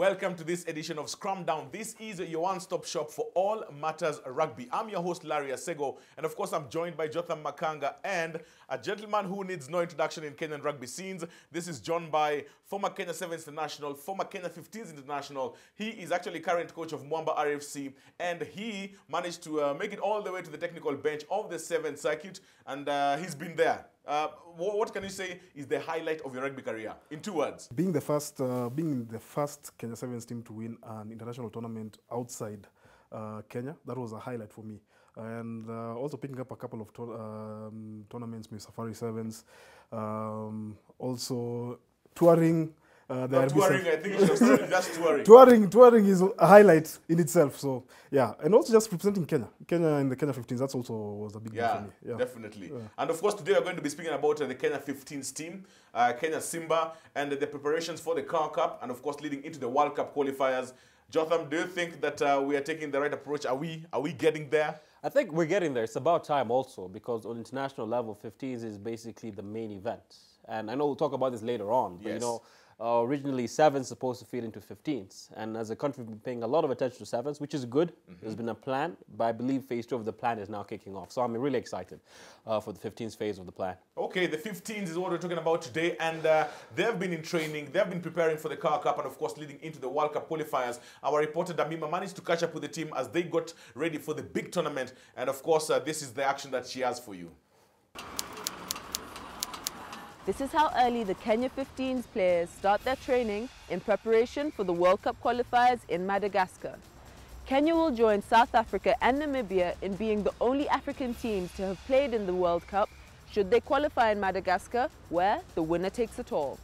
Welcome to this edition of Scrumdown. This is your one-stop shop for all matters rugby. I'm your host, Larry Asego, and of course I'm joined by Jotham Makanga and a gentleman who needs no introduction in Kenyan rugby scenes. This is joined by former Kenya Sevens international, former Kenya 15s international. He is actually current coach of Mwamba RFC, and he managed to make it all the way to the technical bench of the 7th circuit, and he's been there. What can you say is the highlight of your rugby career, in 2 words? Being the first Kenya Sevens team to win an international tournament outside Kenya, that was a highlight for me. And also picking up a couple of tournaments, with Safari Sevens, also touring. Touring, I think it's just touring. Touring is a highlight in itself. So yeah, and also just representing Kenya in the Kenya 15s. That's also was a big deal for me. Yeah, definitely. Yeah. And of course, today we're going to be speaking about the Kenya 15s team, Kenya Simba, and the preparations for the Car Cup, and of course leading into the World Cup qualifiers. Jotham, do you think that we are taking the right approach? Are we getting there? I think we're getting there. It's about time also, because on international level, 15s is basically the main event. And I know we'll talk about this later on, but you know, originally 7's supposed to feed into 15s, and as a country we've been paying a lot of attention to 7s, which is good. There's been a plan, but I believe phase 2 of the plan is now kicking off. So I'm really excited for the 15s phase of the plan. Okay, the 15s is what we're talking about today, and they've been in training, they've been preparing for the Car Cup, and of course leading into the World Cup qualifiers. Our reporter Damima managed to catch up with the team as they got ready for the big tournament, and of course this is the action that she has for you. This is how early the Kenya 15s players start their training in preparation for the World Cup qualifiers in Madagascar. Kenya will join South Africa and Namibia in being the only African teams to have played in the World Cup should they qualify in Madagascar, where the winner takes it all.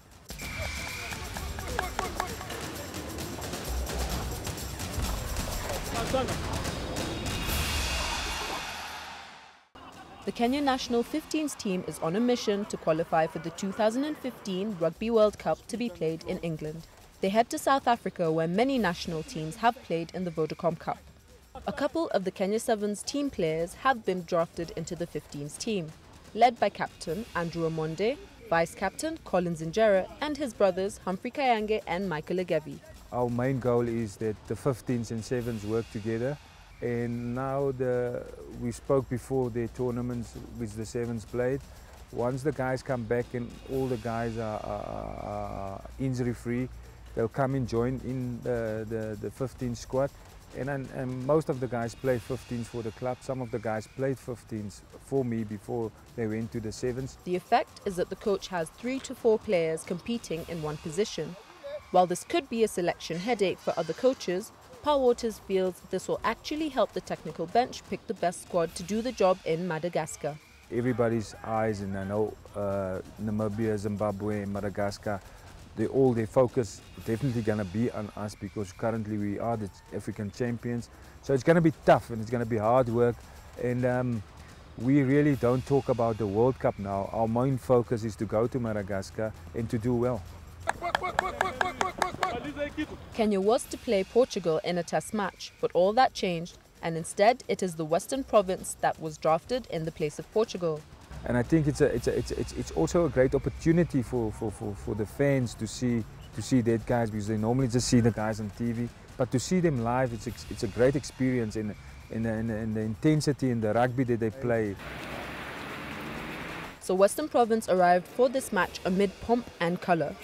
The Kenya national 15s team is on a mission to qualify for the 2015 Rugby World Cup to be played in England. They head to South Africa, where many national teams have played in the Vodacom Cup. A couple of the Kenya Sevens team players have been drafted into the 15s team, led by captain Andrew Omonde, vice-captain Colin Zinjera, and his brothers Humphrey Kayange and Michael Agevi. Our main goal is that the 15s and 7s work together. And now we spoke before the tournaments which the 7s played. Once the guys come back and all the guys are injury free, they'll come and join in the 15 squad. And most of the guys played 15s for the club. Some of the guys played 15s for me before they went to the 7s. The effect is that the coach has 3 to 4 players competing in one position. While this could be a selection headache for other coaches, Paul Waters feels this will actually help the technical bench pick the best squad to do the job in Madagascar. Everybody's eyes, and I know Namibia, Zimbabwe, Madagascar, their focus definitely going to be on us, because currently we are the African champions. So it's going to be tough and it's going to be hard work. And we really don't talk about the World Cup now. Our main focus is to go to Madagascar and to do well. Kenya was to play Portugal in a test match, but all that changed, and instead it is the Western Province that was drafted in the place of Portugal. And I think it's also a great opportunity for the fans to see that guys, because they normally just see the guys on TV, but to see them live, it's a great experience in the intensity and the rugby that they play. So Western Province arrived for this match amid pomp and colour.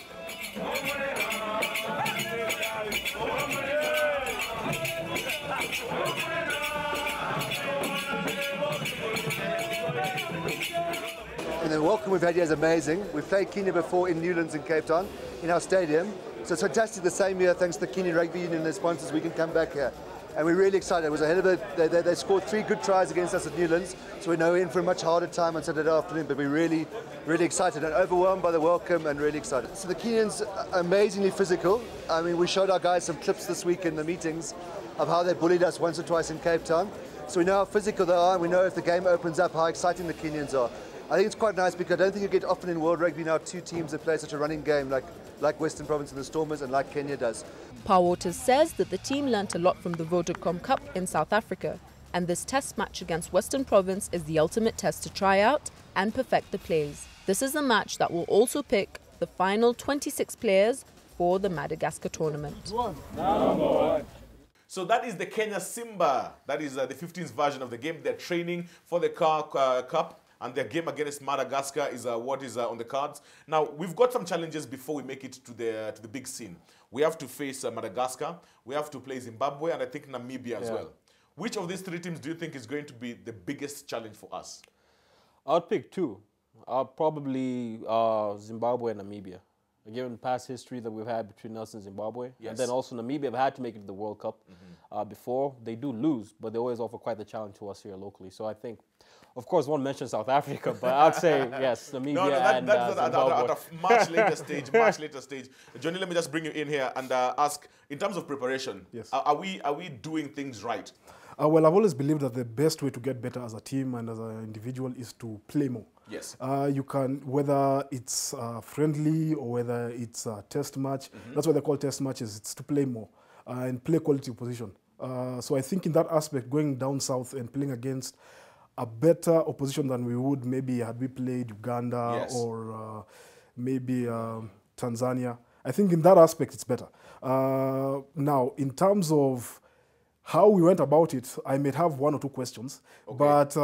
And the welcome we've had here is amazing. We've played Kenya before in Newlands in Cape Town, in our stadium. So it's fantastic the same year, thanks to the Kenya Rugby Union and their sponsors, we can come back here. And we're really excited. It was ahead of it. They scored 3 good tries against us at Newlands, so we know we're in for a much harder time on Saturday afternoon, but we're really, really excited and overwhelmed by the welcome and really excited. So the Kenyans are amazingly physical. I mean, we showed our guys some clips this week in the meetings of how they bullied us once or twice in Cape Town. So we know how physical they are, and we know if the game opens up how exciting the Kenyans are. I think it's quite nice, because I don't think you get often in World Rugby now 2 teams that play such a running game like Western Province and the Stormers, and like Kenya does. Paul Waters says that the team learnt a lot from the Vodacom Cup in South Africa, and this test match against Western Province is the ultimate test to try out and perfect the plays. This is a match that will also pick the final 26 players before the Madagascar tournament. So that is the Kenya Simba. That is the 15th version of the game. They're training for the Cup. And their game against Madagascar is what is on the cards. Now, we've got some challenges before we make it to the big scene. We have to face Madagascar, we have to play Zimbabwe, and I think Namibia as well. Which of these three teams do you think is going to be the biggest challenge for us? I would pick two. Probably Zimbabwe and Namibia. Given past history that we've had between us and Zimbabwe. Yes. And then also Namibia have had to make it to the World Cup before. They do lose, but they always offer quite the challenge to us here locally. So I think, of course, one mentioned South Africa, but I'd say, yes, Namibia and that's Zimbabwe. at a much later stage, Johnny, let me just bring you in here and ask, in terms of preparation, yes. are we doing things right? Well, I've always believed that the best way to get better as a team and as an individual is to play more. Yes. You can, whether it's friendly or whether it's a test match, that's why they call test matches, it's to play more and play quality opposition. So I think in that aspect, going down south and playing against a better opposition than we would maybe had we played Uganda Yes. or maybe Tanzania, I think in that aspect it's better. Now, in terms of how we went about it, I may have one or two questions, but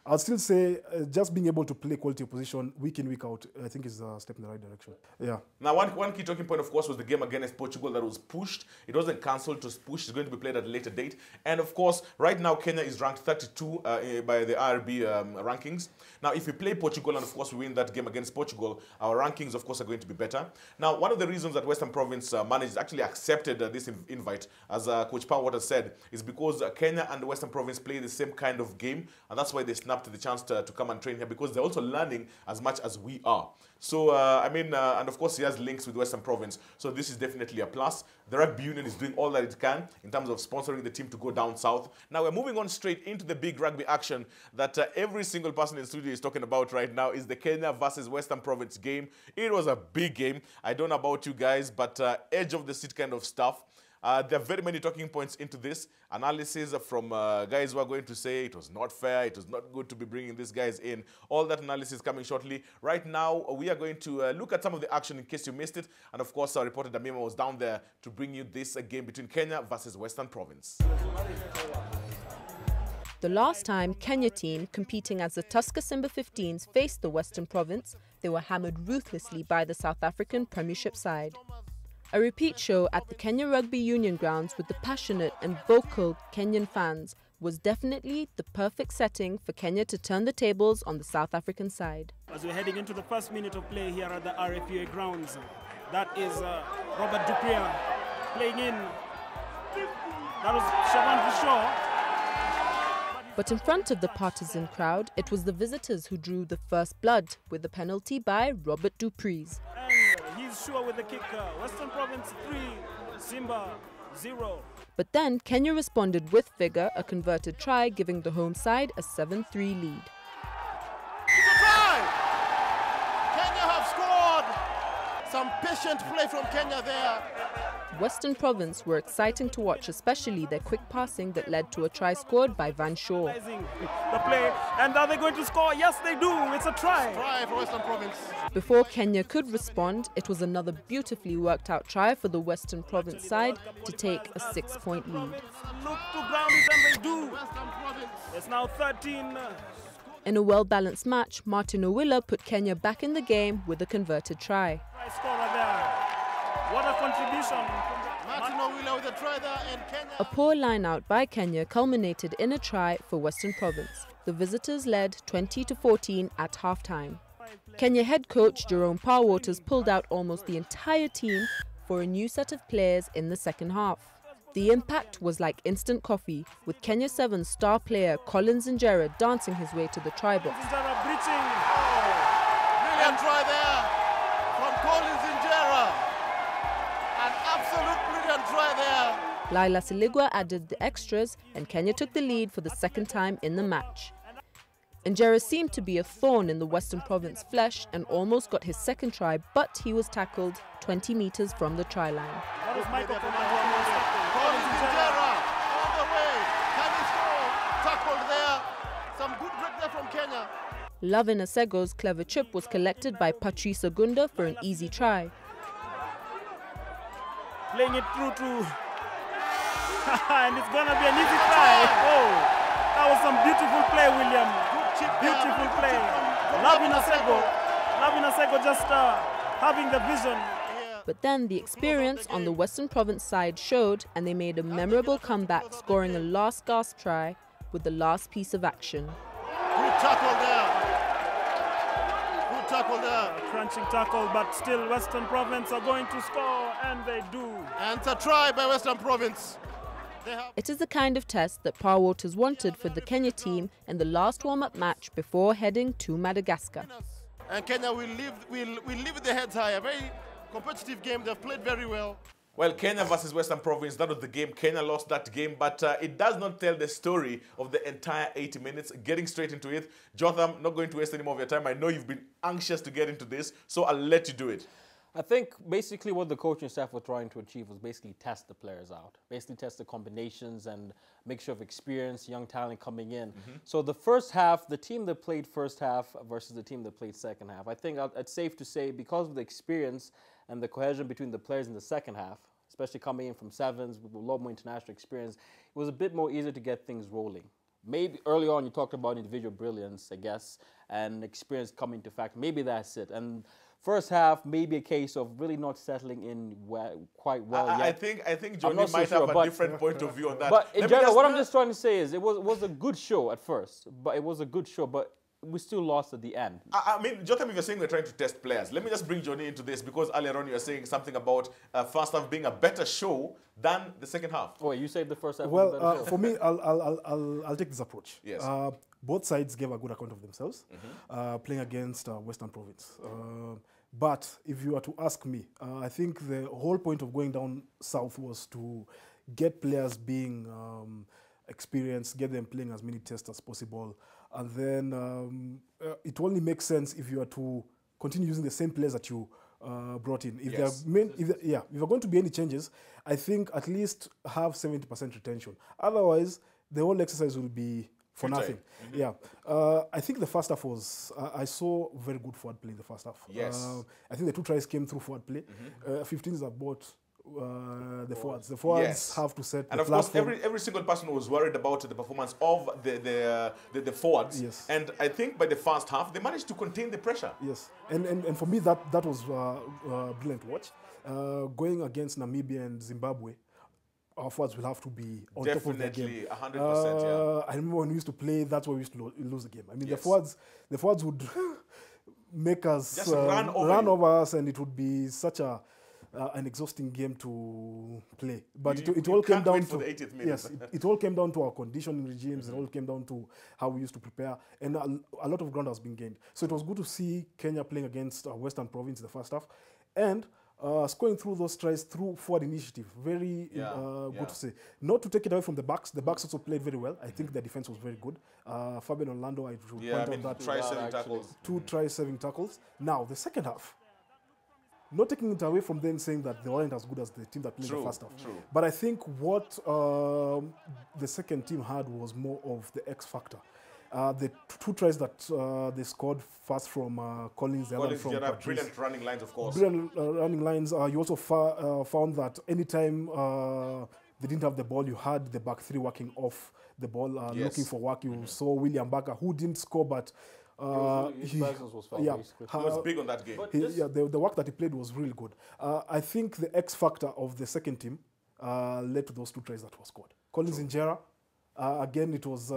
I'll still say just being able to play quality opposition week in, week out, I think is a step in the right direction. Yeah. Now, one key talking point, of course, was the game against Portugal that was pushed. It wasn't cancelled, it was pushed. It's going to be played at a later date. And, of course, right now, Kenya is ranked 32 by the IRB rankings. Now, if we play Portugal and, of course, we win that game against Portugal, our rankings, of course, are going to be better. Now, one of the reasons that Western Province managed actually accepted this invite, as Coach Powerwater said, is because Kenya and the Western Province play the same kind of game, and that's why they snapped the chance to come and train here, because they're also learning as much as we are. So, and of course, he has links with Western Province, so this is definitely a plus. The Rugby Union is doing all that it can in terms of sponsoring the team to go down south. Now, we're moving on straight into the big rugby action that every single person in the studio is talking about right now, is the Kenya versus Western Province game. It was a big game. I don't know about you guys, but edge of the seat kind of stuff. There are very many talking points into this. Analysis from guys who are going to say it was not fair, it was not good to be bringing these guys in. All that analysis coming shortly. Right now, we are going to look at some of the action in case you missed it. And of course, our reporter Damima was down there to bring you this game between Kenya versus Western Province. The last time Kenya team, competing as the Tusker Simba 15s, faced the Western Province, they were hammered ruthlessly by the South African Premiership side. A repeat show at the Kenya Rugby Union grounds with the passionate and vocal Kenyan fans was definitely the perfect setting for Kenya to turn the tables on the South African side. As we're heading into the first minute of play here at the RFUA grounds, that is Robert Dupria playing in. That was Shaban Shaw. But in front of the partisan crowd, it was the visitors who drew the first blood with the penalty by Robert Dupreez. He's sure with the kick. Western Province 3, Simba 0. But then Kenya responded with vigor, a converted try, giving the home side a 7-3 lead. It's a try! Kenya have scored! Some patient play from Kenya there. Western Province were exciting to watch, especially their quick passing that led to a try scored by Van Shaw. The play, and are they going to score? Yes, they do. It's a try. Try for Western Province. Before Kenya could respond, it was another beautifully worked out try for the Western Province side to take a 6-point lead. Look to ground it, and they do. It's now 13. In a well-balanced match, Martin Owilla put Kenya back in the game with a converted try. Scorer there. What a contribution. Martin Owilla with a try there, and Kenya. A poor line-out by Kenya culminated in a try for Western Province. The visitors led 20-14 at half-time. Kenya head coach Jerome Powaters pulled out almost the entire team for a new set of players in the second half. The impact was like instant coffee, with Kenya 7's star player Collins Injera dancing his way to the try box. Injera breaching. Brilliant try there from Collins Injera. An absolute brilliant try there. Laila Siligwa added the extras, and Kenya took the lead for the second time in the match. Injera seemed to be a thorn in the Western Province flesh and almost got his second try, but he was tackled 20 meters from the try line. That was Michael Collins Injera all the way. Can he score? Tackled there. Some good break there from Kenya. Lavin Asego's clever chip was collected by Patrice Agunda for an easy try. Playing it through to... and it's going to be an easy try. Oh, that was some beautiful play, William. Beautiful play. Lavina Sego just having the vision. But then the experience on the Western Province side showed, and they made a memorable comeback, scoring a last gasp try with the last piece of action. Good tackle there. Good tackle there. A crunching tackle, but still Western Province are going to score, and they do. And it's a try by Western Province. It is the kind of test that Power Waters wanted for the Kenya team in the last warm-up match before heading to Madagascar. And Kenya will leave with their heads high. A very competitive game. They've played very well. Well, Kenya versus Western Province, that was the game. Kenya lost that game, but it does not tell the story of the entire 80 minutes. Getting straight into it, Jotham, not going to waste any more of your time. I know you've been anxious to get into this, so I'll let you do it. I think basically what the coaching staff were trying to achieve was basically test the players out, basically test the combinations and mixture of experience, young talent coming in. So the first half, the team that played first half versus the team that played second half, I think it's safe to say because of the experience and the cohesion between the players in the second half, especially coming in from sevens with a lot more international experience, it was a bit more easier to get things rolling. Maybe early on you talked about individual brilliance, I guess, and experience coming to fact. Maybe that's it. And first half, maybe a case of really not settling in quite well yet. I think Johnny might have a different point of view on that. But in general, what I'm just trying to say is it was a good show at first, but we still lost at the end. I mean, Jotham, if you're saying we're trying to test players, let me just bring Johnny into this because earlier on you were saying something about first half being a better show than the second half. Oh, you said the first half was a better show. For me, I'll take this approach. Yes. Both sides gave a good account of themselves, playing against Western Province. But if you were to ask me, I think the whole point of going down south was to get players being experienced, get them playing as many tests as possible. And then it only makes sense if you are to continue using the same players that you brought in. If there are going to be any changes, I think at least have 70% retention. Otherwise, the whole exercise will be for nothing. Yeah. I think the first half was, I saw very good forward play in the first half. Yes. I think the two tries came through forward play. 15 is about the forwards. The forwards have to set and the of course, platform. every single person was worried about the performance of the forwards. Yes. And I think by the first half, they managed to contain the pressure. Yes. And for me, that was brilliant to watch. Going against Namibia and Zimbabwe, our forwards will have to be on top of the game. Definitely, 100%, yeah. I remember when we used to play, that's where we used to lose the game. I mean, Yes. the forwards would make us Just run run over over us, and it would be such an exhausting game to play. But it all came can't down wait to for the 80th minute. yes, it all came down to our conditioning regimes. It all came down to how we used to prepare, and a lot of ground has been gained. So it was good to see Kenya playing against Western Province in the first half, and scoring through those tries through forward initiative. Very good to see. Not to take it away from the backs. The backs also played very well. I think the defense was very good. Fabian Orlando, I should point out that try-saving tackles. 2 try-saving tackles. Now, the second half, not taking it away from them saying that they weren't as good as the team that played the first half. But I think what the second team had was more of the X factor. The 2 tries that they scored, first from Collins, the other from Patrice. Brilliant running lines, of course. Brilliant running lines. You also found that anytime they didn't have the ball, you had the back three working off the ball, looking for work. You saw William Barker, who didn't score, but his presence was felt, basically. He was big on that game. the work that he played was really good. I think the X factor of the second team led to those 2 tries that were scored. Collins Injera, again, it was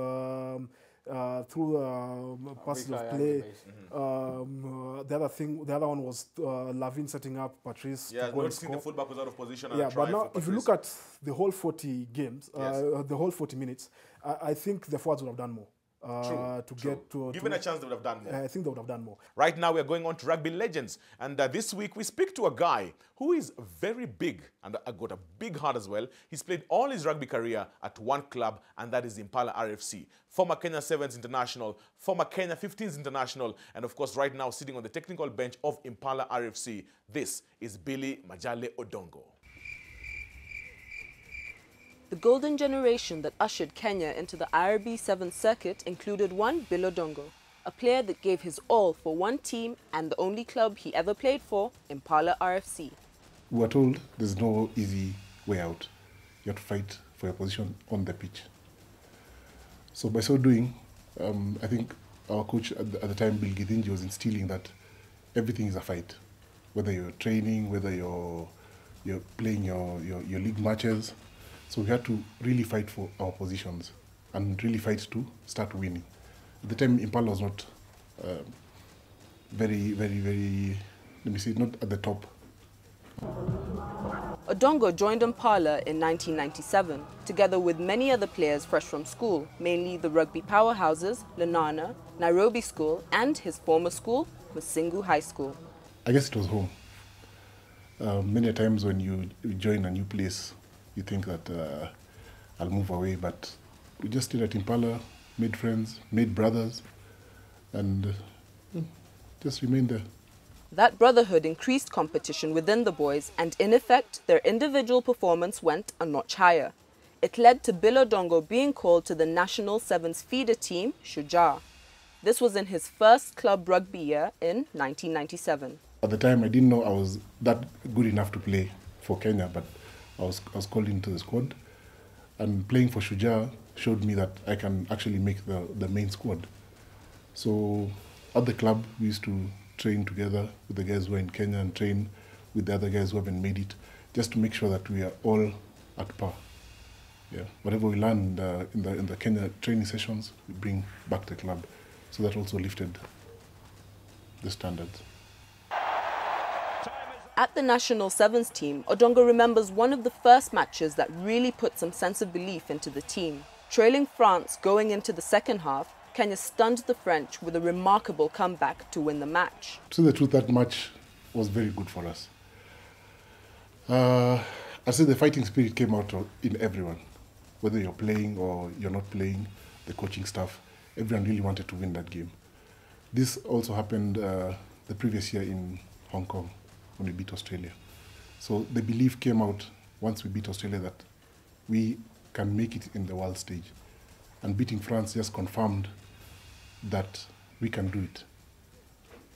through passes of play. The other one was Lavin setting up Patrice. Yeah, noticing the fullback was out of position. Yeah, but now if you look at the whole 40 games, the whole 40 minutes, I think the forwards would have done more. Given a chance, they would have done more. I think they would have done more. Right now, we are going on to Rugby Legends. And this week, we speak to a guy who is very big and got a big heart as well. He's played all his rugby career at one club, and that is Impala RFC. Former Kenya Sevens international, former Kenya 15s international, and of course, right now, sitting on the technical bench of Impala RFC. This is Bill Majale Odongo. The golden generation that ushered Kenya into the IRB 7th circuit included one Bill Odongo, a player that gave his all for one team and the only club he ever played for, Impala RFC. we were told there's no easy way out. You have to fight for your position on the pitch. So by so doing, I think our coach at the time, Bill Githinji, was instilling that everything is a fight. Whether you're training, whether you're playing your league matches. So we had to really fight for our positions and really fight to start winning. At the time, Impala was not very, let me see, not at the top. Odongo joined Impala in 1997, together with many other players fresh from school, mainly the rugby powerhouses, Lenana, Nairobi School, and his former school, Masingu High School. I guess it was home. Many times when you join a new place, you think that I'll move away, but we just stayed at Impala, made friends, made brothers, and just remained there. That brotherhood increased competition within the boys, and in effect, their individual performance went a notch higher. It led to Bill Odongo being called to the national sevens feeder team, Shujaa. This was in his first club rugby year in 1997. At the time, I didn't know I was that good enough to play for Kenya, but I was called into the squad. And playing for Shujaa showed me that I can actually make the main squad. So at the club, we used to train together with the guys who are in Kenya and train with the other guys who haven't made it, just to make sure that we are all at par. Yeah, whatever we learned in the Kenya training sessions, we bring back to the club. So that also lifted the standards. At the national sevens team, Odongo remembers one of the first matches that really put some sense of belief into the team. Trailing France going into the second half, Kenya stunned the French with a remarkable comeback to win the match. To the truth, that match was very good for us. I say the fighting spirit came out in everyone. Whether you're playing or you're not playing, the coaching staff, everyone really wanted to win that game. This also happened the previous year in Hong Kong when we beat Australia. So the belief came out once we beat Australia that we can make it in the world stage. And beating France just confirmed that we can do it.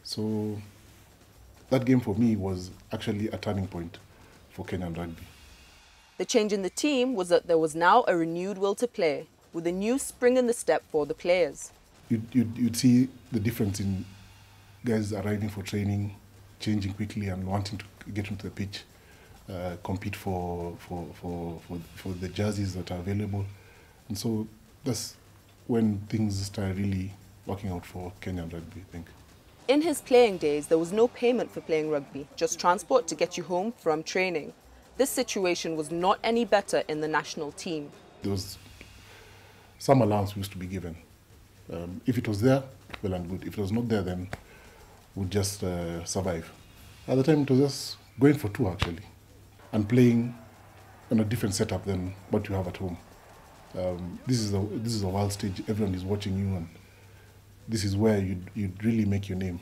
So that game for me was actually a turning point for Kenyan rugby. The change in the team was that there was now a renewed will to play, with a new spring in the step for the players. You'd see the difference in guys arriving for training, changing quickly and wanting to get into the pitch, compete for the jerseys that are available. And so that's when things started really working out for Kenyan rugby, I think. In his playing days, there was no payment for playing rugby, just transport to get you home from training. This situation was not any better in the national team. There was some allowance used to be given. If it was there, well and good. If it was not there, then we'd just survive. At the time, it was just going for two, actually, and playing on a different setup than what you have at home. This is a world stage. Everyone is watching you, and this is where you'd really make your name.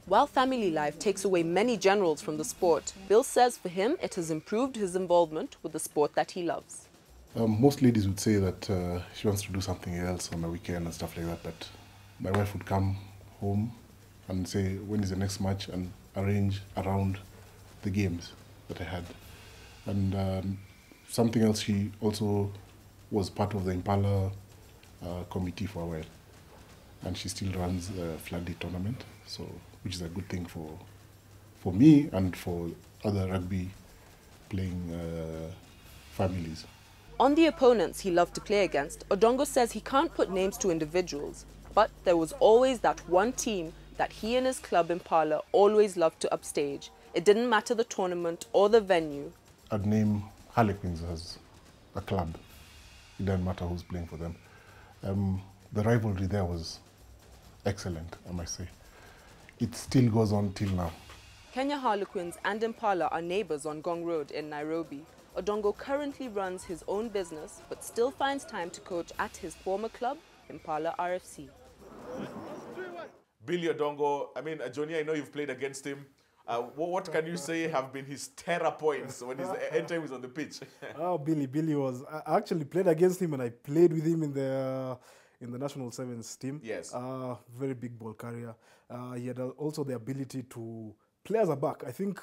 While family life takes away many generals from the sport, Bill says for him it has improved his involvement with the sport that he loves. Most ladies would say that she wants to do something else on the weekend and stuff like that, but my wife would come home and say, when is the next match, and arrange around the games that I had. And something else, she also was part of the Impala committee for a while. And she still runs the Floody tournament, so which is a good thing for me and for other rugby playing families. On the opponents he loved to play against, Odongo says he can't put names to individuals, but there was always that one team that he and his club Impala always loved to upstage. It didn't matter the tournament or the venue. I'd name Harlequins as a club. It doesn't matter who's playing for them. The rivalry there was excellent, I must say. It still goes on till now. Kenya Harlequins and Impala are neighbours on Gong Road in Nairobi. Odongo currently runs his own business, but still finds time to coach at his former club, Impala RFC. Billy Odongo, I mean, Johnny, I know you've played against him. What can you say have been his terror points when anytime he's on the pitch? Oh, Billy was... I actually played against him and I played with him in the national sevens team. Yes. Very big ball carrier. He had also the ability to players are back. I think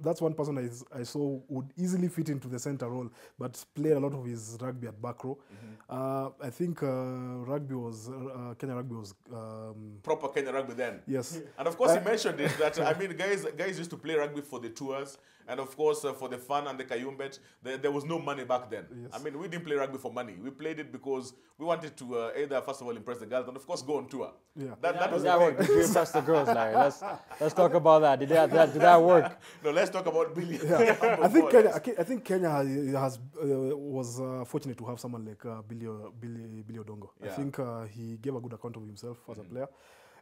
that's one person I saw would easily fit into the center role, but played a lot of his rugby at back row. I think Kenya rugby was proper Kenya rugby then. Yes. And of course, he mentioned it that I mean, guys used to play rugby for the tours, and of course for the fun and the kayumbet. There was no money back then. Yes. I mean, we didn't play rugby for money. We played it because we wanted to either first of all impress the girls and of course go on tour. Yeah. That was That worked. Did you impress the girls, Larry? Let's talk about that. Did that work? No, let's talk about Billy. Yeah. I think Kenya was fortunate to have someone like Billy Odongo. Yeah. I think he gave a good account of himself as a player,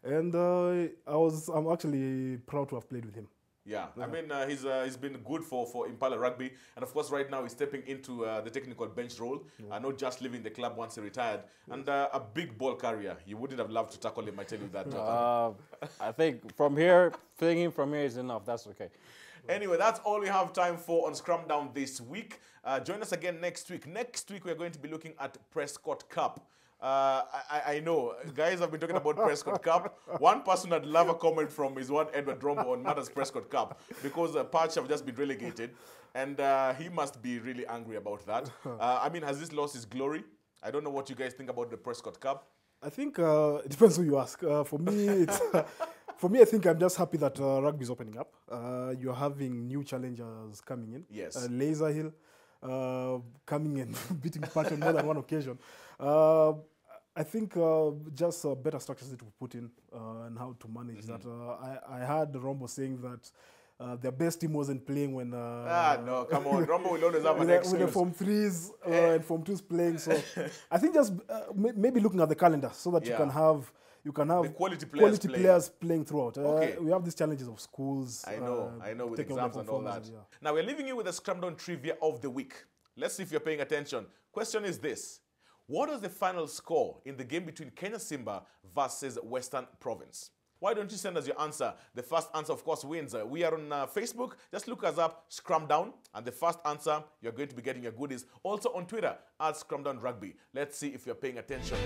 and I'm actually proud to have played with him. Yeah, I mean, he's been good for Impala Rugby. And of course, right now, he's stepping into the technical bench role, not just leaving the club once he retired. And a big ball carrier. You wouldn't have loved to tackle him, I tell you that. I think from here, filling in from here is enough. That's okay. Anyway, that's all we have time for on Scrumdown this week. Join us again next week. Next week, we're going to be looking at Prescott Cup. I know, guys have been talking about Prescott Cup. One person I'd love a comment from is one Edward Rombo on Matters Prescott Cup, because Patch have just been relegated, and he must be really angry about that. I mean, has this lost his glory? I don't know what you guys think about the Prescott Cup. I think it depends who you ask. For me, it's for me, I think I'm just happy that rugby is opening up. You're having new challengers coming in. Yes. Laser Hill coming and beating Patch on more than one occasion. I think just better structures need to be put in and how to manage that. I heard Rombo saying that their best team wasn't playing when... no, come on. Rombo will always have an excuse. With the Form 3s and Form 2s playing. So I think just maybe looking at the calendar so that you can have the quality players playing throughout. Okay. We have these challenges of schools. I know, with exams and all that. Yeah. Now, we're leaving you with a Scrumdown trivia of the week. Let's see if you're paying attention. Question is this. What was the final score in the game between Kenya Simba versus Western Province? Why don't you send us your answer? The first answer, of course, wins. We are on Facebook. Just look us up, Scrumdown. And the first answer, you're going to be getting your goodies. Also on Twitter, @Scrumdown Rugby. Let's see if you're paying attention.